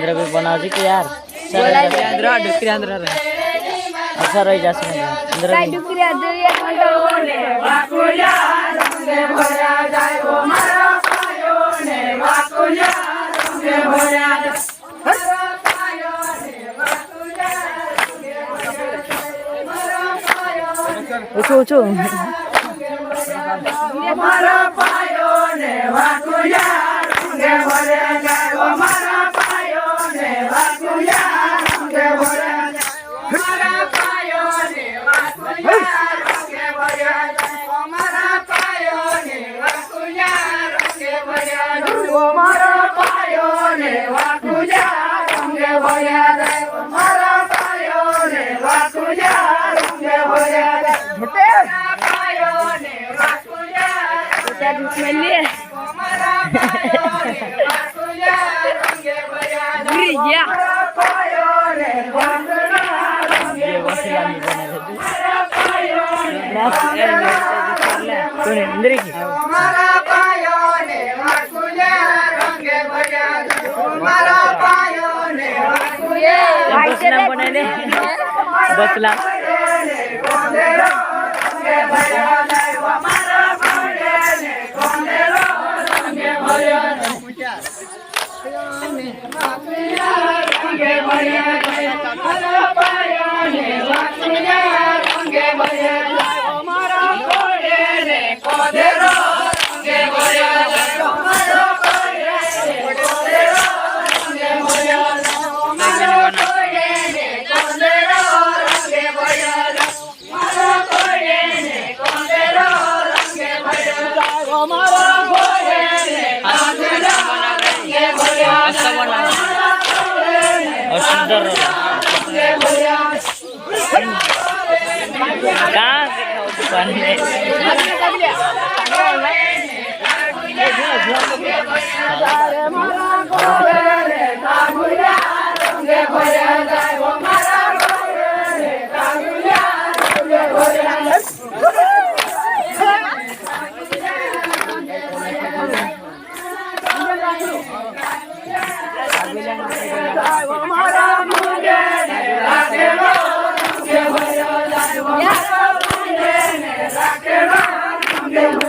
आंध्र भी बनाओ कि यार आंध्र डुकरी आंध्र अच्छा रही जासे आंध्र काय डुकरी आंध्र एक घंटा ओले वाकुया रंगे भरा जाय वो मारा पायो ने वाकुया रंगे भरा जाय मारा पायो ने वाकुया रंगे भरा जाय मारा पायो उठो उठो मारा पायो ने वाकुया रंगे भरा जाय वो मारा पायो ने वाकुया रंगे भरा जाय मारा पायो ने वाकुया रंगे भरा जाय वो मारा पायो ने वाकुया रंगे भरा जाय वो मारा पायो ने वाकुया रंगे भरा जाय वो मारा पायो ने वाकुया रंगे भरा जाय मारा पायो ने वाकुया त्या दुश्मनी मारा पायो ने वाकुया रंगे भरा जाय गिरी गया मारा पायो ने वाकुया रंगे ये भरा वसीला नहीं बने थे मारा पायो ने कौन है अंदर की मारा पायो ने वाकुया रंगे भरा जाय मारा पायो ने वाकुया बस नाम बनाए ले बस ला रंगे भरा जाय मारा पायो ने कोंडेरो रंगे भरा जाय रंगे भरा जाय मारा पायो ने वाकुया रंगे भरा जाय मारा कोंडे ने कोंडेरो रंगे भरा जाय मारा कोंडे ने कोंडेरो रंगे भरा जाय मारा कोंडे ने कोंडेरो रंगे भरा जाय मारा कोंडे ने कोंडेरो रंगे भरा जाय मारा कोंडे ने कोंडेरो रंगे भरा जाय और सुंदर कहाँ से खाओ दुकान में Yeah.